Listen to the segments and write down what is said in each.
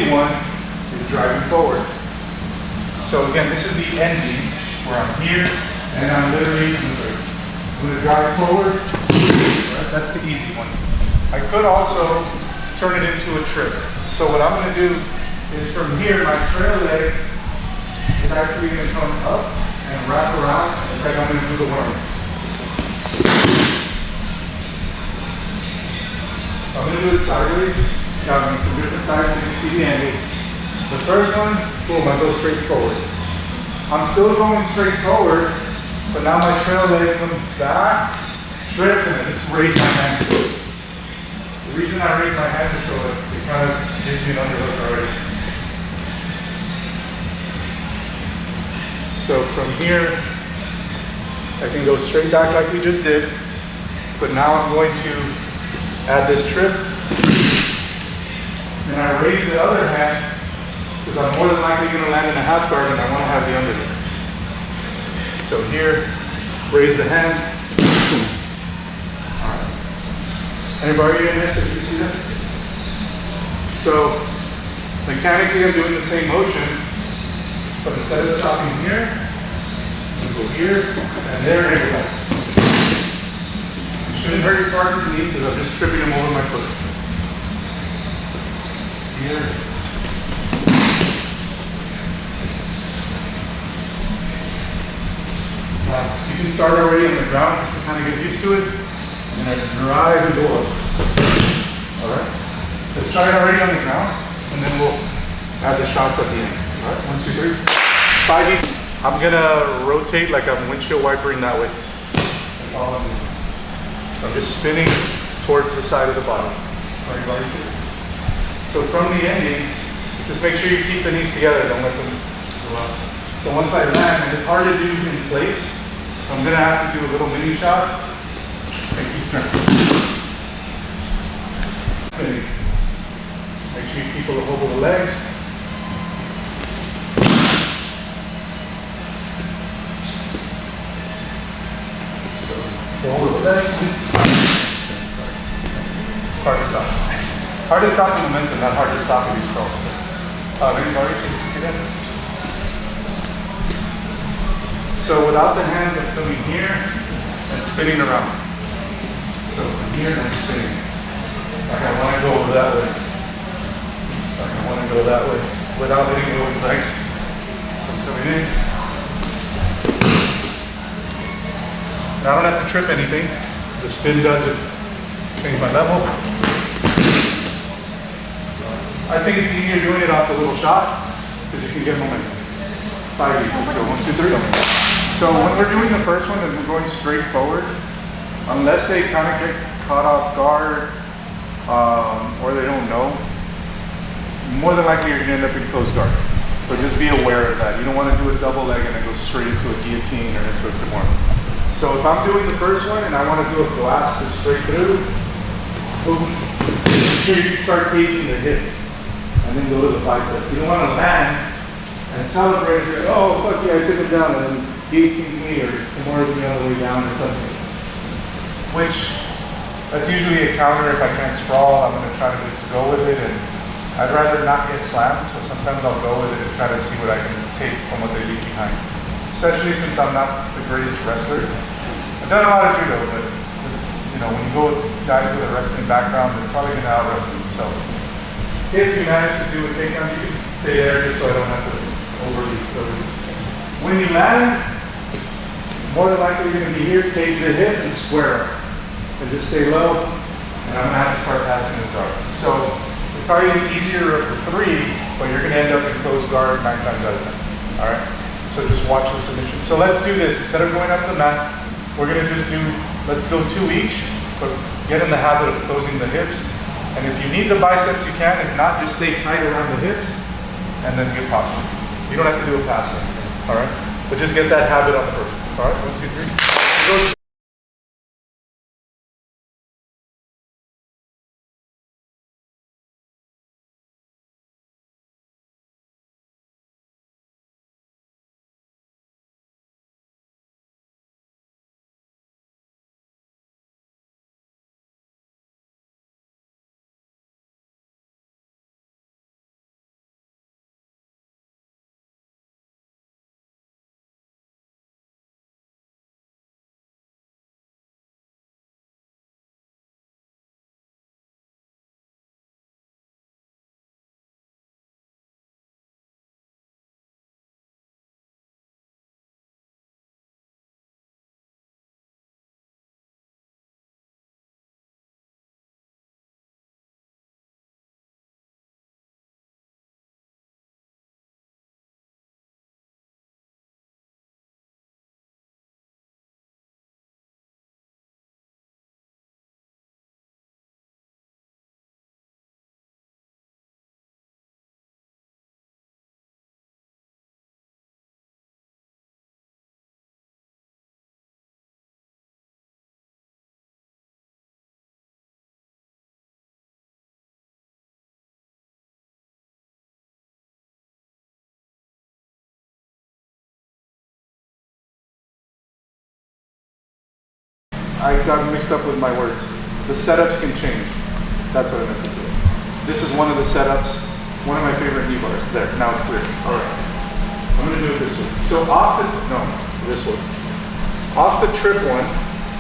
easy one is driving forward. So again, this is the ending where I'm here and I'm literally going to drive forward. Right? That's the easy one. I could also turn it into a trip. So what I'm going to do is from here, my trail leg is actually going to come up and wrap around. It's like I'm going to do the worm. So I'm going to do it sideways. Got me from different sides so you can see the ending. The first one, boom, I go straight forward. I'm still going straight forward, but now my trail leg comes back, trip, and I just raise my hand. The reason I raise my hand is so it kind of gives me an underhook already. So from here, I can go straight back like we just did, but now I'm going to add this trip, and I raise the other hand, because I'm more than likely going to land in a half guard and I want to have the underhook. So here, raise the hand. All right. Anybody in this, if you see that? So mechanically I'm doing the same motion, but instead of stopping here, I'm going to go here and there and go. You shouldn't hurt your partner's knee because I'm just tripping him over my foot. Here. You can start already on the ground just to kind of get used to it, and then drive and go up. All right? Let's try it already on the ground, and then we'll add the shots at the end. All right? 1, 2, 3. 5 each. I'm gonna rotate like I'm windshield wipering that way. So I'm just spinning towards the side of the body. So from the ending, just make sure you keep the knees together. Don't let them go out. So once I land, and it's hard to do in place, so I'm going to have to do a little mini shot and keep turning. Make sure you keep a hold of the legs. So hold of the legs. It's hard to stop. Hard to stop the momentum, not hard to stop it. These crawls. Anybody see that? So without the hands, I'm coming here and spinning around. So from here and spinning. Like I want to go over that way. Like I want to go that way without letting go of his legs. So I'm coming in. Now I don't have to trip anything. The spin does it. Change my level. I think it's easier doing it off the little shot because you can get momentum. 5 each. Let's go. 1, 2, 3. So when we're doing the first one and we're going straight forward, unless they kind of get caught off guard or they don't know, more than likely you're going to end up in closed guard. So just be aware of that. You don't want to do a double leg and then go straight into a guillotine or into a kimura. So if I'm doing the first one and I want to do a blast straight through, boom, you start caging the hips and then go to the biceps. You don't want to land and celebrate. Oh, fuck yeah, I took it down. And then guillotine me or kimura's me on the way down or something. Which, that's usually a counter. If I can't sprawl, I'm going to try to just go with it. And I'd rather not get slammed, so sometimes I'll go with it and try to see what I can take from what they leave behind. Especially since I'm not the greatest wrestler. I've done a lot of judo, but you know, when you go with guys with a wrestling background, they're probably going to out-wrestle you. So if you manage to do a takedown, you can stay there just so I don't have to overly. When you land, more than likely you're going to be here, cage the hips and square up. And just stay low, and I'm going to have to start passing this guard. So it's probably easier for 3, but you're going to end up in closed guard 9 times out of 10. All right? So just watch the submission. So let's do this. Instead of going up the mat, we're going to just do, let's go 2 each, but get in the habit of closing the hips. And if you need the biceps, you can. If not, just stay tight around the hips, and then get posture. You don't have to do a pass or anything. All right? But just get that habit on the first. All right? 1, 2, 3. Go. I got mixed up with my words. The setups can change. That's what I meant to say. This is one of the setups, one of my favorite knee bars. There, now it's clear. All right. I'm gonna do it this way. So off the, no, this way. Off the trip one,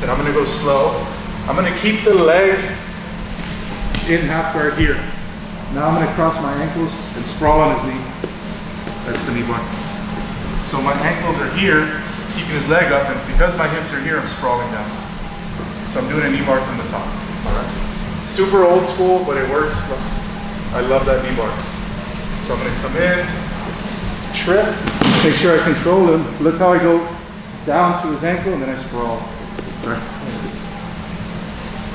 and I'm gonna go slow. I'm gonna keep the leg in half guard here. Now I'm gonna cross my ankles and sprawl on his knee. That's the knee bar. So my ankles are here, keeping his leg up, and because my hips are here, I'm sprawling down. So I'm doing a knee bar from the top. All right. Super old school, but it works. I love that knee bar. So I'm gonna come in, trip, make sure I control him. Look how I go down to his ankle, and then I sprawl. Sorry.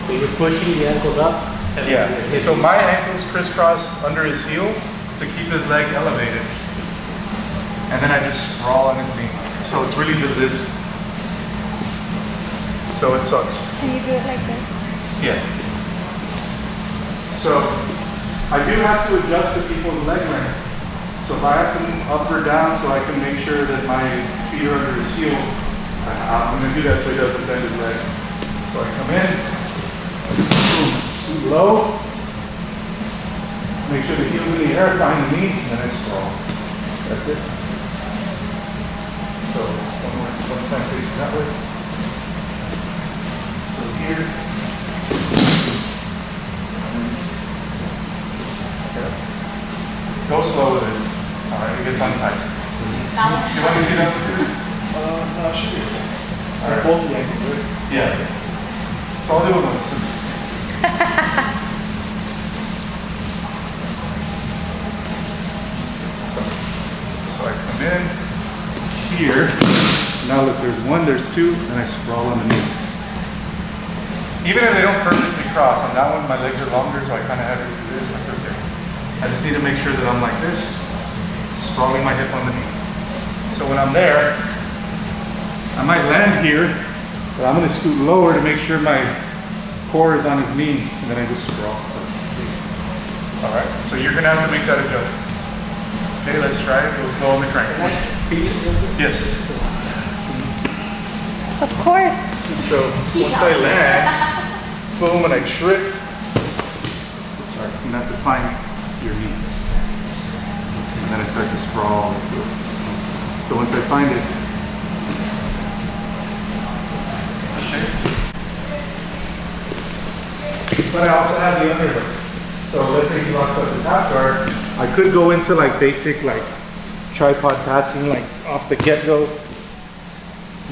So you're pushing the ankles up? Yeah, so my ankles crisscross under his heel to keep his leg elevated. And then I just sprawl on his knee. So it's really just this. So it sucks. Can you do it like this? Yeah. So I do have to adjust to people's leg length. So if I have to move up or down so I can make sure that my feet are under his heel, I'm going to do that so he doesn't bend his leg. So I come in, boom. Low, make sure the heel's in the air, find the knee, and then I sprawl. That's it. So one time facing that way. So here. Okay. Go slow with it. Alright, it gets untight. You want to see that? No, it should be okay. Alright. Both the ankles, right? Yeah. So I'll do it once. So I come in here. Now look, there's one, there's two, and I sprawl on the knee. Even if they don't perfectly cross, on that one my legs are longer, so I kind of have to do this. That's okay. I just need to make sure that I'm like this, sprawling my hip on the knee. So when I'm there, I might land here, but I'm going to scoot lower to make sure my core is on his knee, and then I just sprawl. All right, so you're gonna have to make that adjustment. Okay, let's try it. Go slow on the crank. Can I feel it? Yes. Of course. So once I land, boom, and I trip. Sorry, you have to find your knee, and then I start to sprawl into it. So once I find it. But I also have the underhook. So let's say he locked up his half guard. I could go into like basic like tripod passing like off the get-go.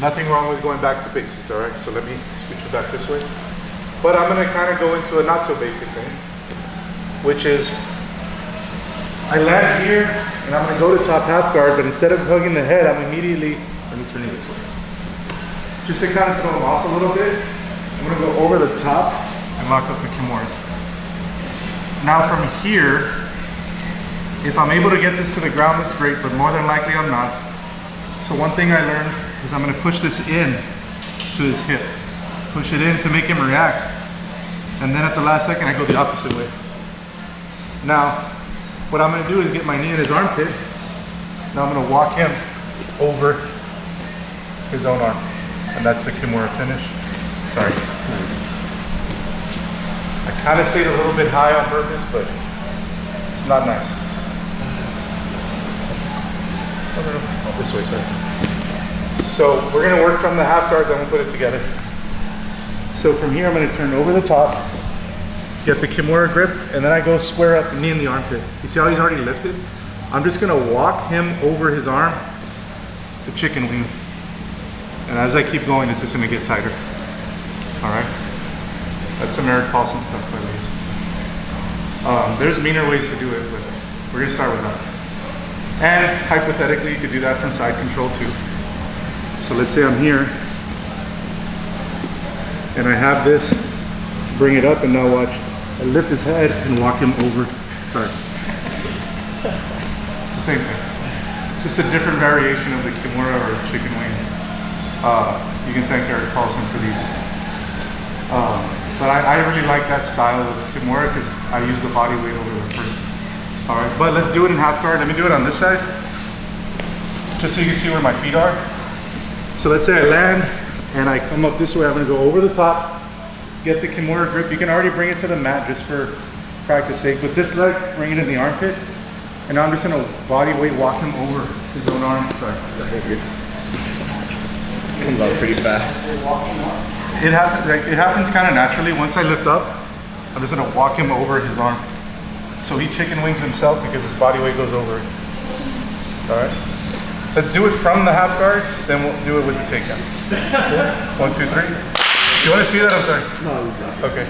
Nothing wrong with going back to basics, all right? So let me switch it back this way. But I'm gonna kind of go into a not so basic thing, which is I land here and I'm gonna go to top half guard, but instead of hugging the head, I'm immediately, let me turn it this way. Just to kind of throw him off a little bit, I'm gonna go over the top and lock up the Kimura. Now from here, if I'm able to get this to the ground, that's great, but more than likely I'm not. So one thing I learned is I'm gonna push this in to his hip. Push it in to make him react. And then at the last second, I go the opposite way. Now, what I'm gonna do is get my knee in his armpit. Now I'm gonna walk him over his own arm. And that's the Kimura finish. Sorry. I kind of stayed a little bit high on purpose, but it's not nice. Oh, this way, sorry. So we're gonna work from the half guard, then we'll put it together. So from here, I'm gonna turn over the top, get the Kimura grip, and then I go square up, knee in the armpit. You see how he's already lifted? I'm just gonna walk him over his arm to chicken wing. And as I keep going, it's just gonna get tighter. All right? That's some Eric Paulson stuff, by the way. There's meaner ways to do it, but we're gonna start with that. And hypothetically, you could do that from side control too. So let's say I'm here, and I have this, bring it up, and now watch. I lift his head and walk him over. Sorry. It's the same thing. It's just a different variation of the Kimura or chicken wing. You can thank Eric Paulson for these. But I really like that style of Kimura because I use the body weight over the person. All right, but let's do it in half guard. Let me do it on this side, just so you can see where my feet are. So let's say I land, and I come up this way. I'm gonna go over the top, get the Kimura grip. You can already bring it to the mat just for practice sake. With this leg, bring it in the armpit, and now I'm just gonna body weight walk him over his own arm. Sorry. Comes out pretty fast. It happens kind of naturally. Once I lift up, I'm just gonna walk him over his arm. So he chicken wings himself because his body weight goes over it. All right. Let's do it from the half guard, then we'll do it with the takedown. 1, 2, 3. Do you want to see that? I'm sorry. No, exactly. Okay.